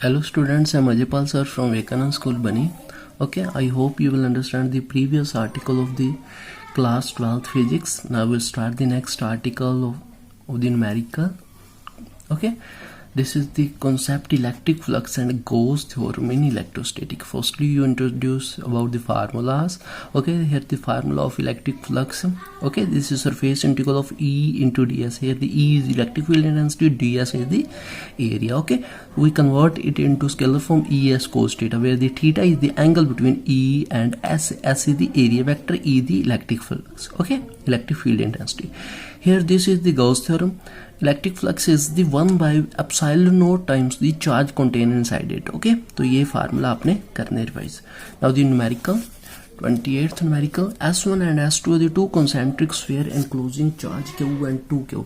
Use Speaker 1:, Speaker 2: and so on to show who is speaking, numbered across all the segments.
Speaker 1: Hello students, I'm Ajaypal sir from Vivekanand School Bani. Okay, I hope you will understand the previous article of the class 12th physics. Now we'll start the next article of the numerical. Okay, this is the concept electric flux and Gauss theorem in electrostatic. Firstly, you introduce about the formulas. Okay, here the formula of electric flux. Okay, this is surface integral of E into ds. Here the E is electric field intensity, ds is the area. Okay, we convert it into scalar form E as cos theta, where the theta is the angle between E and S. S is the area vector, E the electric flux. Okay, electric field intensity. Here this is the Gauss theorem. Electric flux is the 1 by epsilon naught times the charge contained inside it. Okay, तो ये formula आपने करने revise. Now the numerical 28th numerical, S1 and S2 are the two concentric sphere enclosing charge Q and 2Q.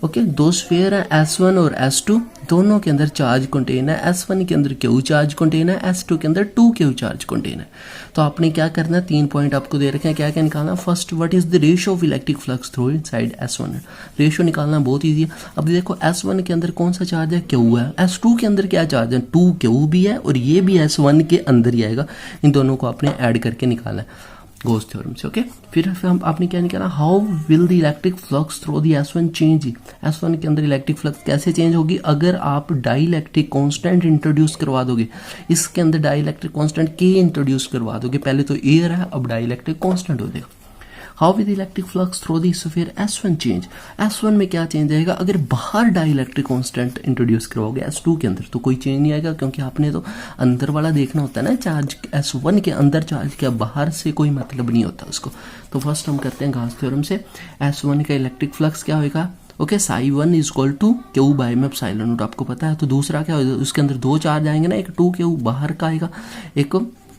Speaker 1: Okay, दो sphere है S1 और S2, दोनों के अंदर चार्ज कंटेन है. S1 के अंदर Q चार्ज कंटेन है, S2 के अंदर 2Q चार्ज कंटेन है. तो आपने क्या करना है, 3 पॉइंट आपको दे रखे हैं, क्या क्या निकालना. First, what is the ratio of electric flux through inside S1. Ratio निकालना बहुत ईजी है. अब देखो S1 के अंदर कौन सा चार्ज है, Q है. S2 के अंदर क्या चार्ज है, 2Q भी है और ये भी S1 के अंदर ही आएगा. इन दोनों को आपने ऐड करके निकालना गॉस थ्योरम से. ओके, फिर हम आपने क्या निकाला, how will the electric flux through the S1 change. S1 के अंदर इलेक्ट्रिक फ्लक्स कैसे चेंज होगी, अगर आप डाइलेक्ट्रिक कांस्टेंट इंट्रोड्यूस करवा दोगे. इसके अंदर डाइलेक्ट्रिक कांस्टेंट K इंट्रोड्यूस करवा दोगे. पहले तो एयर है, अब डाइलेक्ट्रिक कांस्टेंट हो जाएगा. How with electric flux through the sphere S1 change. S1 में क्या चेंज आएगा, अगर बाहर डाइलेक्ट्रिक कांस्टेंट इंट्रोड्यूस करवाओगे S2 के अंदर तो कोई चेंज नहीं आएगा, क्योंकि आपने तो अंदर वाला देखना होता है ना. चार्ज S1 के अंदर चार्ज क्या, बाहर से कोई मतलब नहीं होता उसको. तो फर्स्ट हम करते हैं गॉस थ्योरम से. S1 का इलेक्ट्रिक फ्लक्स क्या होगा, okay, psi1 is equal to Q by में एप्सिलॉन नॉट, आपको पता है. तो दूसरा क्या होगा, उसके अंदर दो चार्ज आएंगे ना, एक 2Q बाहर का आएगा, एक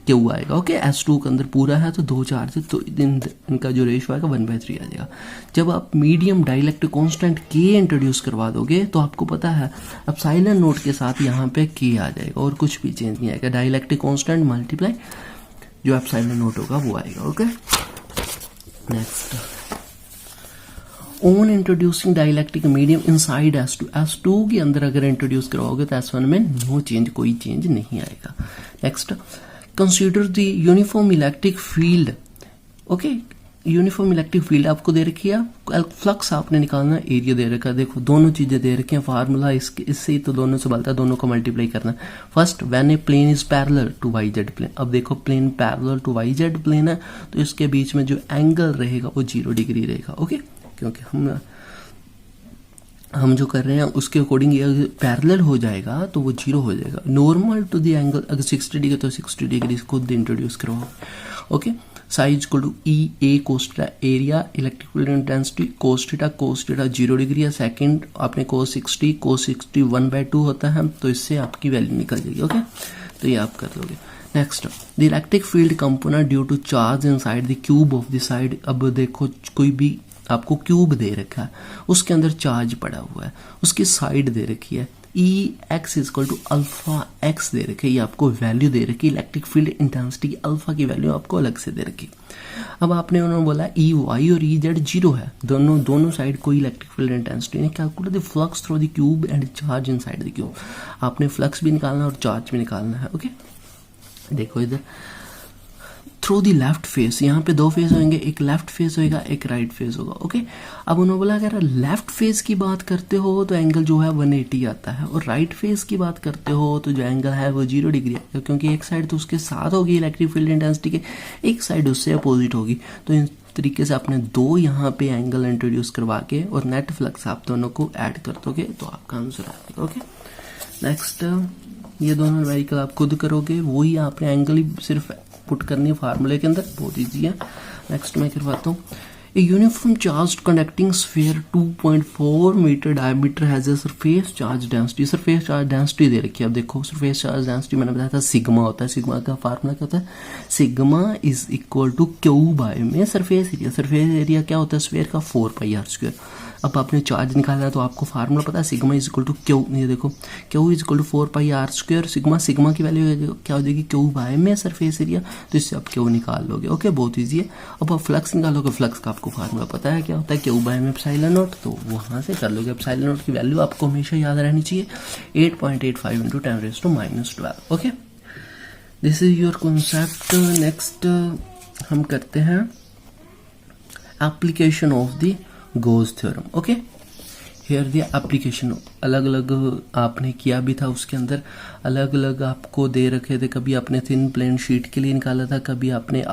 Speaker 1: Q आएगा. ओके, S2 के अंदर पूरा है तो दो चार्ज, तो इनका जो रेशियो आएगा 1/3 आ जाएगा. जब आप medium dielectric constant K introduce करवा दोगे तो आपको पता है एप्सिलॉन नोट के साथ यहाँ पे K आ जाएगा और कुछ भी चेंज नहीं आएगा. डाइलेक्ट्रिक कांस्टेंट मल्टीप्लाई जो एप्सिलॉन नोट होगा वो आएगा. Okay, next, on introducing dielectric medium inside S2 के अंदर अगर इंट्रोड्यूस करवाओगे तो S1 में नो चेंज, कोई चेंज नहीं आएगा. Next, consider the uniform electric field. Okay, uniform electric field आपको दे रखी है, फ्लक्स आपने निकालना, एरिया दे रखा है. देखो दोनों चीजें दे रखी हैं, फार्मूला इससे ही तो दोनों से बनता है, दोनों को मल्टीप्लाई करना है. First, when a plane is parallel to Y Z plane. अब देखो plane parallel to Y Z plane है तो इसके बीच में जो एंगल रहेगा वो 0 डिग्री रहेगा. ओके, क्योंकि हम जो कर रहे हैं उसके अकॉर्डिंग ये पैरेलल हो जाएगा तो वो 0 हो जाएगा. नॉर्मल टू द एंगल अगर 60 डिग्री तो 60 डिग्री खुद इंट्रोड्यूस करवाओ. Okay, psi equal to E A cos theta, area electric field intensity cos theta 0 degree है. सेकंड आपने कोस 60 1/2 होता है, तो इससे आपकी वैल्यू निकल जाएगी. ओके, तो ये आप कर लोगे. Next, the electric field component due to charge inside the cube of the side. अब देखो कोई भी आपको क्यूब दे रखा है, उसके अंदर चार्ज पड़ा हुआ है, उसकी साइड दे रखी है, E X is equal to alpha X दे रखी है, ये आपको वैल्यू दे रखी है. इलेक्ट्रिक फील्ड इंटेंसिटी की अल्फा की वैल्यू आपको अलग से दे रखी. अब आपने उन्होंने बोला ई वाई और ई जेड 0 है, दोनों साइड कोई इलेक्ट्रिक फील्ड इंटेंसिटी नहीं. Calculate the flux through the cube and charge inside the cube. आपने फ्लक्स भी निकालना और चार्ज भी निकालना है. ओके, देखो इधर थ्रू द लेफ्ट फेस, यहाँ पे दो फेस होंगे, एक लेफ्ट फेस होगा एक राइट फेस होगा. ओके, अब उन्होंने बोला अगर लेफ्ट फेस की बात करते हो तो एंगल जो है 180 आता है, और राइट फेस की बात करते हो तो जो एंगल है वो 0 डिग्री आएगा, क्योंकि एक साइड तो उसके साथ होगी इलेक्ट्रिक फील्ड इंटेंसिटी के, एक साइड उससे अपोजिट होगी. तो इन तरीके से आपने दो यहाँ पे एंगल इंट्रोड्यूस करवा के और नेट फ्लक्स आप दोनों को ऐड कर दोगे तो आपका आंसर आएगा. ओके, नेक्स्ट, ये दोनों न्यूमेरिकल आप खुद करोगे, वही आपने एंगल ही सिर्फ पुट करनी है फार्मूले के अंदर, बहुत ईजी है. नेक्स्ट मैं करवाता हूँ. A uniform charge conducting sphere 2.4 metre diameter has a surface charge density. Surface charge density दे रखी है. अब देखो सरफेस चार्ज डेंसिटी मैंने बताया था सिग्मा होता है. सिग्मा का फार्मूला क्या होता है, sigma is equal to Q by में सरफेस एरिया. सरफेस एरिया क्या होता है स्फीयर का, 4πr². अब आपने चार्ज निकालना है तो आपको फार्मूला पता है, sigma is equal to Q, ये देखो Q is equal to 4πr², sigma की वैल्यू क्या हो जाएगी क्यू बाय में सरफेस एरिया, तो इससे आप क्यू निकाल लोगे। ओके, बहुत ईजी है। अब आप फ्लक्स निकालोगे, फ्लक्स का आपको फार्मूला पता है क्या होता है, क्यू बाय में एप्सिलॉन नॉट, तो वहां से कर लोगे। एप्सिलॉन नॉट की वैल्यू आपको हमेशा याद रहनी चाहिए, 8.85 × 10⁻⁻²। Okay, this is your concept. Next हम करते हैं application of the Gauss theorem. Okay, here the application, अलग अलग आपने किया भी था, उसके अंदर अलग अलग आपको दे रखे थे। कभी आपने थिन प्लेन शीट के लिए निकाला था, कभी आपने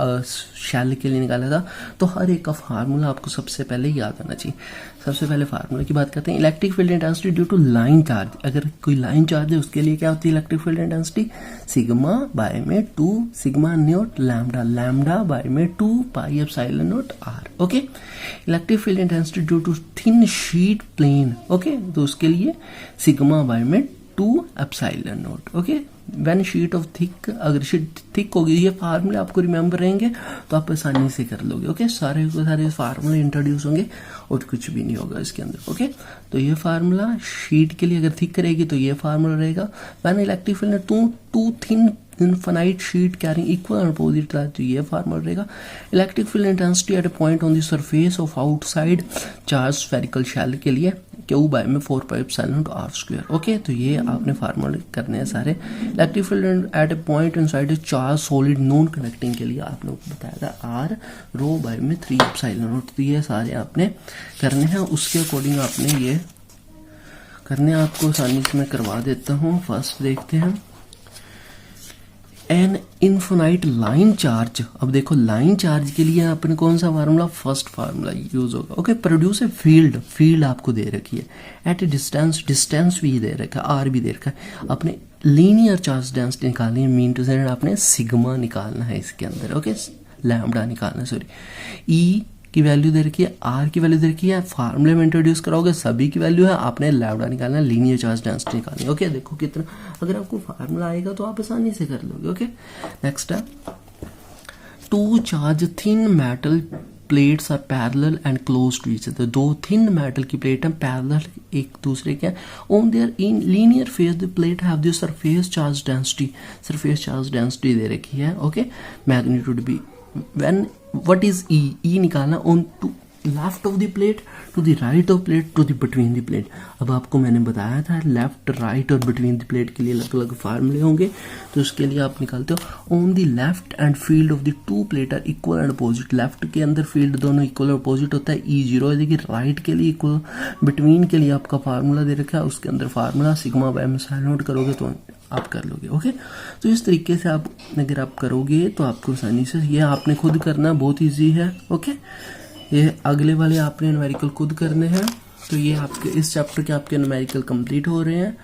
Speaker 1: शेल के लिए निकाला था, तो हर एक का फार्मूला आपको सबसे पहले याद आना चाहिए। सबसे पहले फार्मूला की बात करते हैं, electric field intensity due to line charge. अगर कोई लाइन चार्ज है उसके लिए क्या होती है electric field intensity, sigma by में 2 sigma naught lambda, lambda by में 2 pi epsilon naught R. Okay, electric field intensity due to thin sheet plane, okay, तो उसके लिए सिग्मा बाय में 2 epsilon naught. Okay, when sheet of thick, अगर sheet thick होगी, ये फार्मूले आपको रिमेंबर रहेंगे तो आप आसानी से कर लोगे। ओके, सारे के सारे फार्मूले इंट्रोड्यूस होंगे और कुछ भी नहीं होगा इसके अंदर। ओके, तो ये फार्मूला शीट के लिए अगर थिक करेगी तो ये फार्मूला रहेगा। When electric field to thin infinite sheet carrying equal and opposite charge, तो ये फार्मूला रहेगा। Electric field intensity at a point on the surface of outside charge spherical shell के लिए क्यू बाय में 4πε/r²। ओके, तो ये आपने फार्मूले करने हैं सारे। Electric field at a point inside charge solid non conducting के लिए आपने बताया था आर रो बाय में 3ε0। तो ये सारे आपने करने हैं, उसके अकॉर्डिंग आपने ये करने, आपको आसानी से मैं करवा देता हूँ। फर्स्ट देखते हैं एन इनफिनाइट लाइन चार्ज। अब देखो लाइन चार्ज के लिए आपने कौन सा फार्मूला, फर्स्ट फार्मूला यूज होगा। ओके, प्रोड्यूस ए फील्ड आपको दे रखी है एट ए डिस्टेंस भी दे रखा है, आर भी दे रखा है। आपने लीनियर चार्ज डेंसिटी निकालनी है, मीन टू से आपने सिग्मा निकालना है इसके अंदर। ओके, लैम्डा निकालना, सॉरी, ई की वैल्यू दे रखी है, आर की वैल्यू दे रखी है, फार्मूले में इंट्रोड्यूस कराओगे सभी की वैल्यू है, आपने लैम्डा निकालना है, लीनियर चार्ज डेंसिटी निकालनी है। ओके, देखो कितना, अगर आपको फार्मूला आएगा तो आप आसानी से कर लोगे। ओके, नेक्स्ट है 2 charge thin metal plates are parallel and close to each other. 2 thin metal की प्लेट है, पैरेलल एक दूसरे के, on their in linear face the plate have the surface charge density दे रखी है। ओके, मैग्नीट्यूड भी, व्हेन what is E निकालना, on to left of the plate, to the right of plate, to the between the plate। अब आपको मैंने बताया था लेफ्ट, राइट और बिटवीन द प्लेट के लिए अलग अलग फार्मूले होंगे, तो उसके लिए आप निकालते हो on the left end field of the 2 plate are equal and opposite. Left के अंदर फील्ड दोनों इक्वल और अपोजिट होता है, E0 हो जाएगी, राइट के लिए इक्वल, बिटवीन के लिए आपका फार्मूला दे रखा है, उसके अंदर formula sigma by epsilon not करोगे तो आप कर लोगे। ओके, तो इस तरीके से आप अगर आप करोगे तो आपको आसानी से, ये आपने खुद करना, बहुत इजी है। ओके, ये अगले वाले आपने न्यूमेरिकल खुद करने हैं। तो ये आपके इस चैप्टर के आपके न्यूमेरिकल कंप्लीट हो रहे हैं।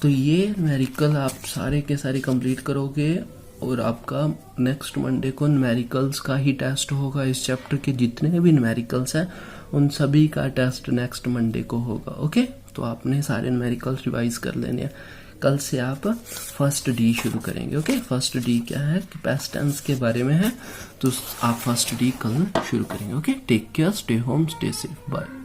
Speaker 1: तो ये न्यूमेरिकल आप सारे के सारे कंप्लीट करोगे और आपका नेक्स्ट मंडे को न्यूमेरिकल्स का ही टेस्ट होगा। इस चैप्टर के जितने भी न्यूमेरिकल्स हैं उन सभी का टेस्ट नेक्स्ट मंडे को होगा। ओके, तो आपने सारे न्यूमेरिकल्स रिवाइज कर लेने हैं। कल से आप फर्स्ट डी शुरू करेंगे। ओके, फर्स्ट डी क्या है, कैपेसिटेंस के बारे में है, तो आप फर्स्ट डी कल शुरू करेंगे। Okay, take care, stay home, stay safe, bye.